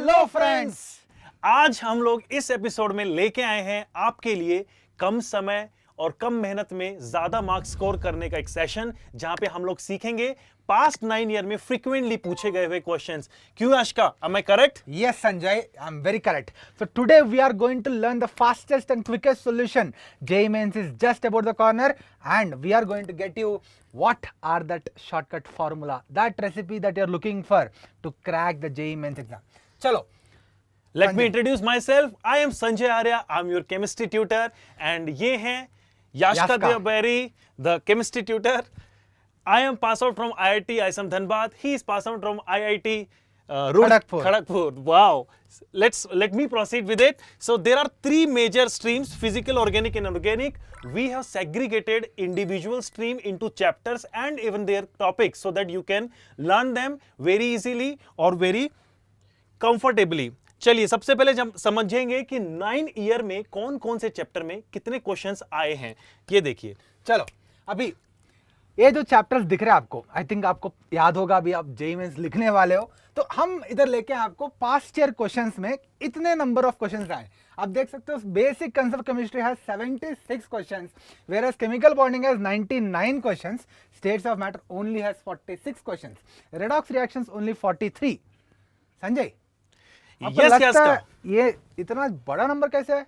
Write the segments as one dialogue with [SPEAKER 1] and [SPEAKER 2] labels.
[SPEAKER 1] Hello friends,
[SPEAKER 2] आज हम लोग इस एपिसोड में लेके आए हैं आपके लिए कम समय और कम मेहनत में ज्यादा मार्क्स स्कोर करने का एक सेशन, जहां पे हम लोग सीखेंगे पास्ट 9 ईयर में फ्रीक्वेंटली पूछे गए हुए क्वेश्चंस। क्यों Ashika, am I correct?
[SPEAKER 1] Yes, Sanjay, I'm very correct. So today we are going to learn the fastest and quickest solution. JEE Mains is just about the corner, and we are going to get you what are that shortcut formula, that recipe that you're looking for to crack the JEE Mains exam. Chalo.
[SPEAKER 2] Let me introduce myself. I am Sanjay Arya. I'm your chemistry tutor, and ये हैं Yashika देवबैरी, the chemistry tutor. I am passed out from IIT ISM Dhanbad. He is passed out from IIT Kharagpur. Wow. Let me proceed with it. So there are three major streams: physical, organic, and inorganic. We have segregated individual stream into chapters and even their topics so that you can learn them very easily or very comfortably. चलिए सबसे पहले जब समझेंगे कि 9 year में कौन कौन से चैप्टर में कितने क्वेश्चंस आए हैं, ये देखिए।
[SPEAKER 1] चलो अभी ये जो चैप्टर्स दिख रहे हैं आपको, आई थिंक आपको याद होगा, अभी आप जेईई मेंस लिखने वाले हो, तो हम इधर लेके आपको पास्ट ईयर क्वेश्चंस में इतने नंबर ऑफ क्वेश्चंस आए। आप देख सकते हो basic concept chemistry has 76 questions, whereas chemical bonding has 99 questions, states of matter only has 46 questions, redox reactions only 43। Sanjay, आपको लगता है ये इतना बड़ा नंबर कैसे है?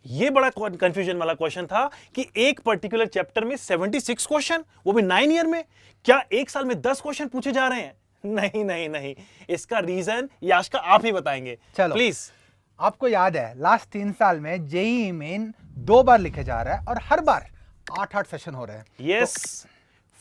[SPEAKER 2] ये बड़ा कंफ्यूजन वाला क्वेश्चन था कि एक पर्टिकुलर चैप्टर में 76 क्वेश्चन, वो भी 9 ईयर में। क्या एक साल में 10 क्वेश्चन पूछे जा रहे हैं? नहीं नहीं नहीं, इसका रीजन याशिका आप ही बताएंगे।
[SPEAKER 1] चलो
[SPEAKER 2] प्लीज।
[SPEAKER 1] आपको याद है लास्ट 3 साल में जेईई मेन 2 बार लिखे जा रहा है और हर बार 8-8 सेशन हो रहे हैं।
[SPEAKER 2] Yes,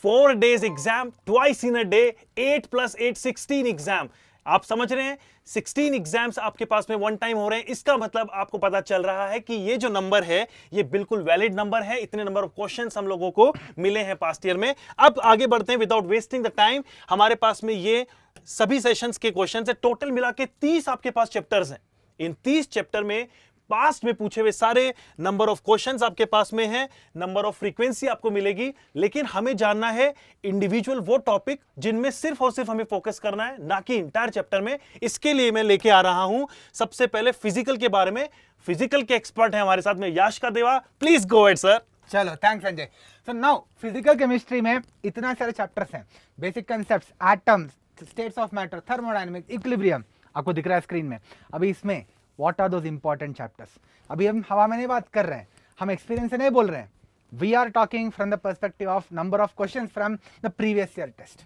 [SPEAKER 2] 4 days exam, twice in a day, 8 + 8 16 exam. आप समझ रहे हैं, 16 एग्जाम्स आपके पास में वन टाइम हो रहे हैं। इसका मतलब आपको पता चल रहा है कि ये जो नंबर है ये बिल्कुल वैलिड नंबर है। इतने नंबर ऑफ क्वेश्चंस हम लोगों को मिले हैं पास्ट ईयर में। अब आगे बढ़ते हैं विदाउट वेस्टिंग द टाइम। हमारे पास में ये सभी सेशंस के क्वेश्चंस है, टोटल मिला के 30 आपके पास चैप्टर्स हैं। इन 30 चैप्टर में पास्ट में पूछे हुए सारे नंबर ऑफ क्वेश्चंस आपके पास में है, नंबर ऑफ फ्रीक्वेंसी आपको मिलेगी, लेकिन हमें जानना है इंडिविजुअल वो टॉपिक जिनमें सिर्फ और सिर्फ हमें फोकस करना है, ना कि इंटायर चैप्टर में। इसके लिए मैं लेके आ रहा हूं सबसे पहले फिजिकल के बारे में। फिजिकल के एक्सपर्ट हैं हमारे साथ में Yashika Deva. Please go ahead sir.
[SPEAKER 1] चलो, thanks Sanjay. So now physical chemistry में इतना सारे चैप्टर्स हैं, basic concepts, atoms, states of matter, thermodynamics, equilibrium, आपको दिख रहा है स्क्रीन में। अभी इसमें What are those important chapters? अभी हम हवा में नहीं बात कर रहे हैं, हम एक्सपीरियंस से नहीं बोल रहे हैं। We are talking from the perspective of number of questions from the previous year test.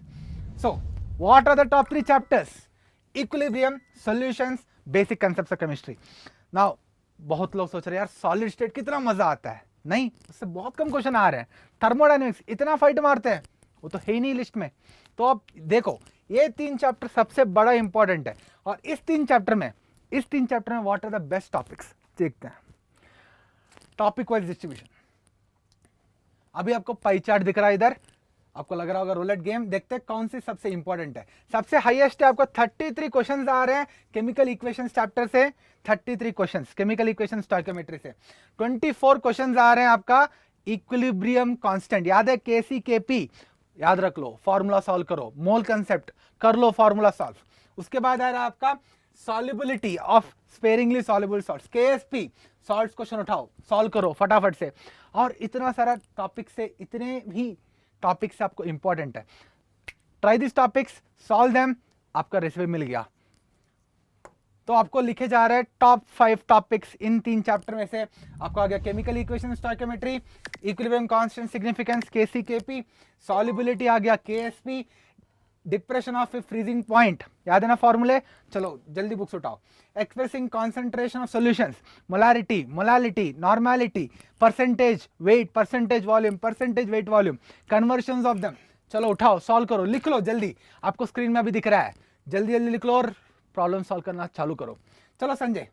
[SPEAKER 1] So, what are the top 3 chapters? Equilibrium, solutions, basic concepts of chemistry. Now, बहुत लोग सोच रहे हैं यार सॉलिड स्टेट कितना मजा आता है। नहीं, उससे बहुत कम क्वेश्चन आ रहे हैं। थर्मोडायनेमिक्स इतना फाइट मारते हैं, वो तो है ही नहीं लिस्ट में। तो अब देखो, ये 3 चैप्टर सबसे बड़ा इंपॉर्टेंट है, और इस 3 चैप्टर में what are the best topics देखते हैं। टॉपिक वाइज डिस्ट्रीब्यूशन, अभी आपको पाई चार्ट दिख रहा है इधर, आपको लग रहा होगा रोलेट गेम। देखते हैं कौन सी सबसे इंपॉर्टेंट है। सबसे हाईएस्ट है, आपको 33 क्वेश्चंस आ रहे हैं केमिकल इक्वेशंस चैप्टर से। 33 क्वेश्चंस केमिकल इक्वेशंस स्टोइकियोमेट्री से। 24 क्वेश्चंस आ रहे हैं आपका इक्विलिब्रियम कांस्टेंट, याद है केसी केपी, याद रख लो, फॉर्मूला सॉल्व करो, मोल कंसेप्ट कर लो, फॉर्मूला सॉल्व। उसके बाद आ रहा है आपका solubility of sparingly soluble salts, Ksp, salts question उठाओ, सॉल्व करो फटाफट से। और इतना सारा टॉपिक से, इतने भी टॉपिक से आपको इंपॉर्टेंट है। Try this topics, solve them, आपका रेसिपी मिल गया। तो आपको लिखे जा रहे हैं टॉप 5 टॉपिक्स इन 3 चैप्टर में से। आपको आ गया chemical equation stoichiometry, equilibrium constant significance Kc Kp, solubility आ गया Ksp, depression of a freezing point, याद है ना फॉर्मूले। चलो जल्दी बुक्स उठाओ। Expressing concentration of solutions, molarity, molality, normality, percentage weight, percentage volume, percentage weight volume, conversions of them. चलो उठाओ, सॉल्व करो, लिख लो जल्दी, आपको स्क्रीन में अभी दिख रहा है। जल्दी जल्दी लिख लो और प्रॉब्लम सॉल्व करना चालू करो। चलो संजय,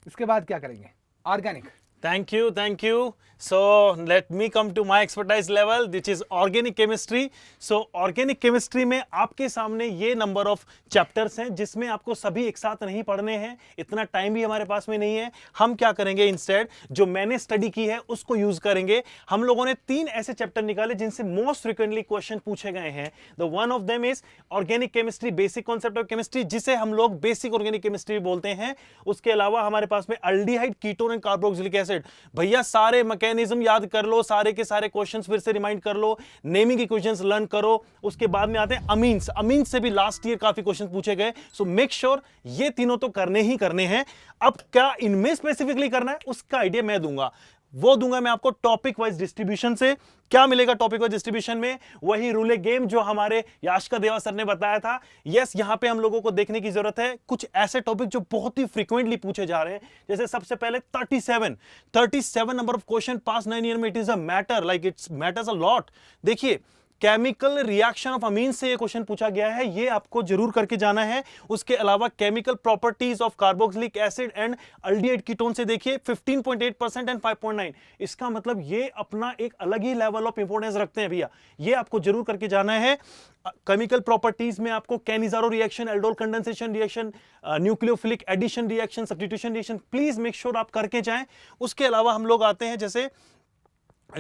[SPEAKER 1] इसके बाद क्या करेंगे? Organic.
[SPEAKER 2] Thank you, thank you. So let me come to my expertise level, which is organic chemistry. So organic chemistry में आपके सामने ये नंबर ऑफ चैप्टर्स हैं जिसमें आपको सभी एक साथ नहीं पढ़ने हैं, इतना टाइम भी हमारे पास में नहीं है. हम क्या करेंगे, इंस्टेड जो मैंने स्टडी की है उसको यूज करेंगे. हम लोगों ने 3 ऐसे चैप्टर निकाले जिनसे मोस्ट फ्रिक्वेंटली क्वेश्चन पूछे गए हैं. The one of them is organic chemistry, basic concept of chemistry, जिसे हम लोग बेसिक ऑर्गेनिक केमिस्ट्री बोलते हैं. उसके अलावा हमारे पास में aldehyde, ketone and carboxylic acid. भैया सारे मैकेनिज्म याद कर लो, सारे के सारे क्वेश्चंस फिर से रिमाइंड कर लो, नेमिंग इक्वेशंस लर्न करो. उसके बाद में आते हैं अमीन्स. अमीन्स से भी लास्ट ईयर काफी क्वेश्चन पूछे गए. सो मेक श्योर ये तीनों तो करने ही करने हैं. अब क्या इनमें स्पेसिफिकली करना है उसका आइडिया मैं दूंगा. वो दूंगा मैं आपको टॉपिक वाइज डिस्ट्रीब्यूशन से. क्या मिलेगा टॉपिक वाइज डिस्ट्रीब्यूशन में? वही रूले गेम जो हमारे याशका देवा सर ने बताया था. यस, यहां पे हम लोगों को देखने की जरूरत है कुछ ऐसे टॉपिक जो बहुत ही फ्रीक्वेंटली पूछे जा रहे हैं. जैसे सबसे पहले 37 number of question past 9 year में. It is a matter, like it's matters a lot. देखिए, केमिकल रिएक्शन ऑफ अमीन से ये क्वेश्चन पूछा गया है, ये आपको जरूर करके जाना है. उसके अलावा chemical properties of carboxylic acid and aldehyde ketone से देखिए 15.8% एंड 5.9. इसका मतलब ये अपना एक अलग ही लेवल ऑफ इंपॉर्टेंस रखते हैं भैया. ये आपको जरूर करके जाना है. केमिकल प्रॉपर्टीज में आपको Cannizzaro reaction, aldol condensation reaction, nucleophilic addition reaction, substitution reaction, please make sure आप करके जाएं. उसके अलावा हम लोग आते हैं जैसे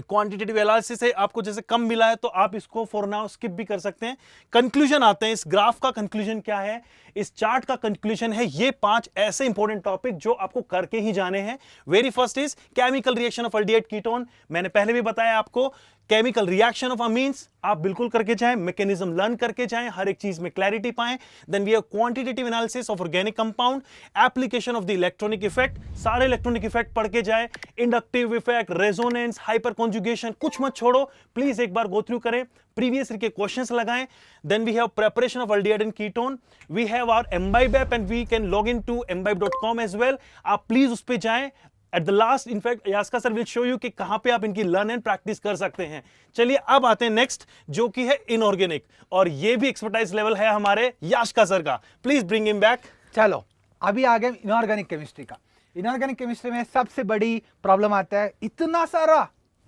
[SPEAKER 2] क्वांटिटेटिव एनालिसिस से आपको जैसे कम मिला है तो आप इसको फॉर नाउ स्किप भी कर सकते हैं. कंक्लूजन आते हैं. इस ग्राफ का कंक्लूजन क्या है, इस चार्ट का कंक्लूजन है ये 5 ऐसे इंपॉर्टेंट टॉपिक जो आपको करके ही जाने हैं. Very first is chemical reaction of aldehyde ketone. मैंने पहले भी बताया आपको. केमिकल रिएक्शन ऑफ अमीन्स आप बिल्कुल करके जाएं, मैकेनिज्म लर्न करके जाएं, हर एक चीज में क्लैरिटी पाएं. Then we have quantitative analysis of organic compound, application of the electronic effect, सारे इलेक्ट्रॉनिक इफेक्ट पढ़ के जाएं. Inductive effect, resonance, hyperconjugation, कुछ मत छोड़ो. प्लीज एक बार गो थ्रू करें, प्रीवियस ईयर के क्वेश्चंस लगाएं. Then we have preparation of aldehyde and ketone. We have our Embibe app and we can log in to embibe.com as well. आप please उस पे जाएं. At the last in fact Yaska sir will show you कि कहां पे आप इनकी लर्न एंड प्रैक्टिस कर सकते हैं. चलिए अब आते हैं नेक्स्ट जो कि है इनऑर्गेनिक, और ये भी एक्सपर्टाइज लेवल है हमारे यास्का सर का. Please bring him back.
[SPEAKER 1] चलो अभी आ गए इनऑर्गेनिक केमिस्ट्री का. इनऑर्गेनिक केमिस्ट्री में सबसे बड़ी प्रॉब्लम आता है इतना सारा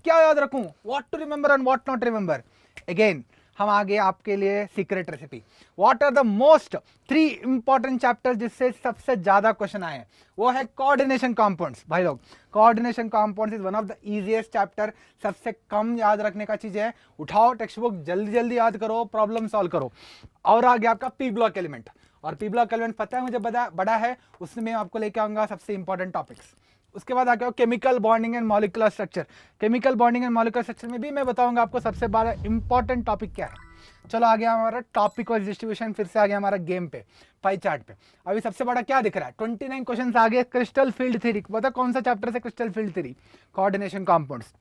[SPEAKER 1] क्या याद रखूं, what to remember and what not remember. Again हम आगे आपके लिए secret recipe. What are the most 3 important chapters जिससे सबसे ज्यादा क्वेश्चन आए हैं, वो है कोऑर्डिनेशन कंपाउंड्स. भाई लोग, coordination compounds is one of the easiest chapter. सबसे कम याद रखने का चीज है. उठाओ टेक्स्ट बुक, जल्दी जल्दी याद करो, प्रॉब्लम सॉल्व करो. और आ गया आपका पी ब्लॉक एलिमेंट. और पी ब्लॉक एलिमेंट पता है मुझे बड़ा है, उसमें आपको लेके आऊंगा सबसे इंपॉर्टेंट टॉपिक्स. उसके बाद आके chemical bonding and molecular structure. Chemical bonding and molecular structure में भी मैं बताऊंगा आपको सबसे बड़ा इंपॉर्टेंट टॉपिक क्या है. चलो आ गया हमारा टॉपिक वाइज डिस्ट्रीब्यूशन. फिर से आ गया हमारा गेम पे, पाई चार्ट पे. अभी सबसे बड़ा क्या दिख रहा है, 29 क्वेश्चन आ गए. क्रिस्टल फील्ड थ्योरी, पता कौन सा चैप्टर से crystal field theory, coordination compounds.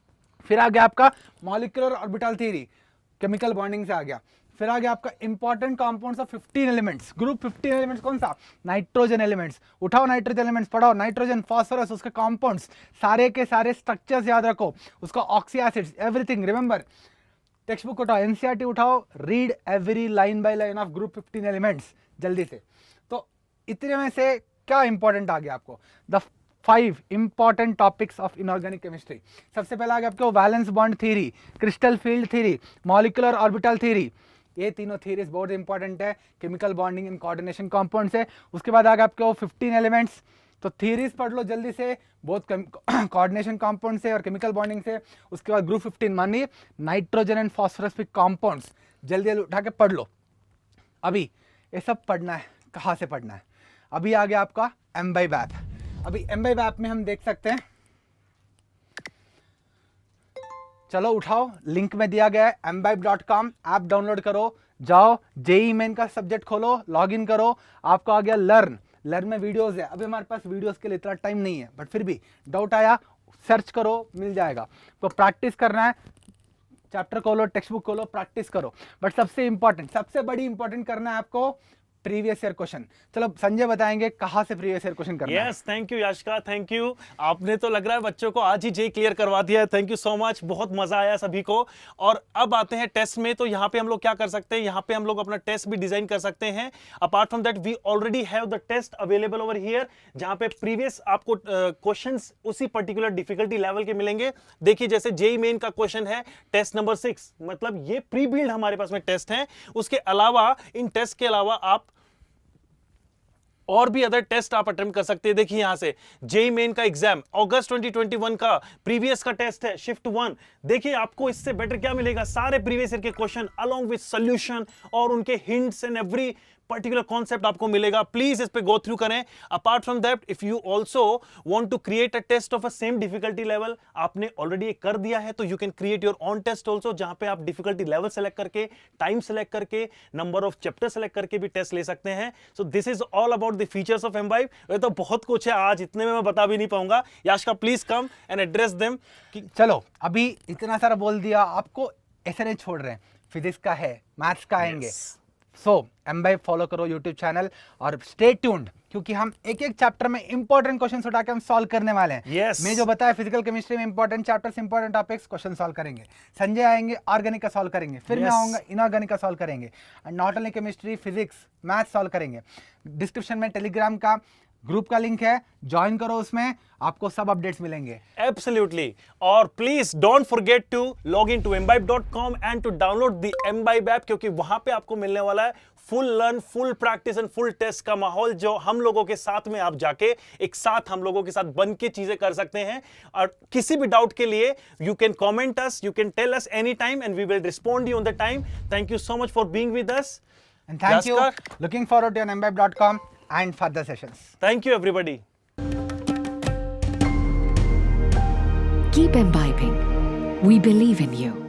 [SPEAKER 1] फिर आ गया आपका molecular orbital theory, chemical bonding से आ गया. फिर आ गया आपका important compounds of 15 elements. Group 15 elements कौन सा, नाइट्रोजन एलिमेंट्स. उठाओ नाइट्रोजन एलिमेंट्स, पढ़ाओ नाइट्रोजन, फास्फोरस, उसके कंपाउंड्स, सारे के सारे स्ट्रक्चर्स याद रखो, उसका oxy acids, everything remember. Text book उठाओ, एनसीईआरटी उठाओ, read every line by line of group 15 elements जल्दी से. तो इतने में से क्या इंपॉर्टेंट आ गया आपको, the 5 important topics of inorganic chemistry. सबसे पहले आ गया आपको valence bond theory, crystal field theory, molecular orbital theory. ये तीनों थ्योरीज बहुत इंपॉर्टेंट है. Chemical bonding and coordination compound से. उसके बाद आ गया आपके 15 एलिमेंट्स. तो थ्योरीज पढ़ लो जल्दी से, बहुत कोऑर्डिनेशन कंपाउंड से और केमिकल बॉन्डिंग से. उसके बाद ग्रुप 15 मानिए नाइट्रोजन एंड फॉस्फोरस कंपाउंड्स, जल्दी जल्दी उठा के पढ़ लो. अभी ये सब पढ़ना है, कहाँ से पढ़ना है. अभी आ गया आपका एम्बाइब ऐप. अभी एम्बाइब ऐप में हम देख सकते हैं, चलो उठाओ, लिंक में दिया गया है embibe.com. ऐप डाउनलोड करो, जाओ जेई मेन का सब्जेक्ट खोलो, लॉगिन करो. आपको आ गया लर्न में वीडियोस है. अभी हमारे पास वीडियोस के लिए इतना टाइम नहीं है, बट फिर भी डाउट आया सर्च करो, मिल जाएगा. तो प्रैक्टिस करना है, चैप्टर खोलो, टेक्स्ट बुक खोलो, प्रैक्टिस करो. बट सबसे इंपॉर्टेंट, सबसे बड़ी इंपॉर्टेंट करना है आपको प्रीवियस ईयर क्वेश्चन। चलो संजय बताएंगे कहाँ से प्रीवियस ईयर क्वेश्चन करना है।
[SPEAKER 2] Yes, thank you Yashika, thank you. आपने तो लग रहा है बच्चों को आज ही जे क्लियर करवा दिया है। थैंक यू सो मच, बहुत मजा आया सभी को। और अब आते हैं टेस्ट में। तो यहाँ पे हम लोग क्या कर सकते हैं, यहाँ पे हम लोग अपना टेस्ट भी डिजाइन कर सकते हैं। Apart from that we already have the test available over here, जहाँ पे प्रीवियस आपको क्वेश्चंस उसी पर्टिकुलर डिफिकल्टी लेवल के मिलेंगे। देखिए जैसे जेई मेन का क्वेश्चन है टेस्ट नंबर 6, मतलब ये प्री बिल्ड हमारे पास में टेस्ट है। उसके अलावा इन टेस्ट के अलावा आप और भी अदर टेस्ट आप अटेम्प्ट कर सकते हैं। देखिए यहां से जेई मेन का एग्जाम अगस्त 2021 का प्रीवियस का टेस्ट है शिफ्ट 1। देखिए आपको इससे बेटर क्या मिलेगा, सारे प्रीवियस ईयर के क्वेश्चन अलोंग विद सॉल्यूशन और उनके hints and every particular concept आपको मिलेगा। प्लीज इस पे गो थ्रू करें। Apart from that if you also want to create a test of a same difficulty level, आपने ऑलरेडी कर दिया है तो you can create your own test also, जहां पे आप डिफिकल्टी लेवल सेलेक्ट करके, टाइम सेलेक्ट करके, नंबर ऑफ चैप्टर सेलेक्ट करके भी टेस्ट ले सकते हैं। So this is all about the features of M5। ये तो बहुत कुछ है, आज इतने में मैं बता भी नहीं पाऊंगा। Yashika please come and address them.
[SPEAKER 1] चलो अभी इतना सारा बोल दिया, आपको ऐसे नहीं छोड़ रहे हैं, फिजिक्स का है, मैथ्स का आएंगे। सो M5 फॉलो करो यूट्यूब चैनल और स्टे ट्यून्ड, क्योंकि हम एक एक चैप्टर में इंपॉर्टेंट क्वेश्चन उठा के हम सॉल्व करने वाले हैं।
[SPEAKER 2] Yes.
[SPEAKER 1] मैं जो बताया फिजिकल केमिस्ट्री में important chapters, important topics, question solve करेंगे। संजय आएंगे ऑर्गेनिक का सॉल्व करेंगे, फिर मैं
[SPEAKER 2] Yes.
[SPEAKER 1] आऊंगा इनऑर्गेनिक का सॉल्व करेंगे, and not only chemistry, physics, maths solve करेंगे। डिस्क्रिप्शन में टेलीग्राम का ग्रुप का लिंक है, ज्वाइन करो, उसमें आपको सब अपडेट्स मिलेंगे।
[SPEAKER 2] Absolutely. और please don't forget to log in to mbibe.com and to download the mbibe app, क्योंकि वहां पे आपको मिलने वाला है full learn, full practice and full test का माहौल, जो हम लोगों के साथ में आप जाके एक साथ हम लोगों के साथ बन के चीजें कर सकते हैं। और किसी भी डाउट के लिए you can comment us, you can tell us any time and we will respond you on the time. Thank you so much for being with us
[SPEAKER 1] And thank you. Looking forward to on mbibe.com and further sessions.
[SPEAKER 2] Thank you everybody.
[SPEAKER 3] Keep imbibing. We believe in you.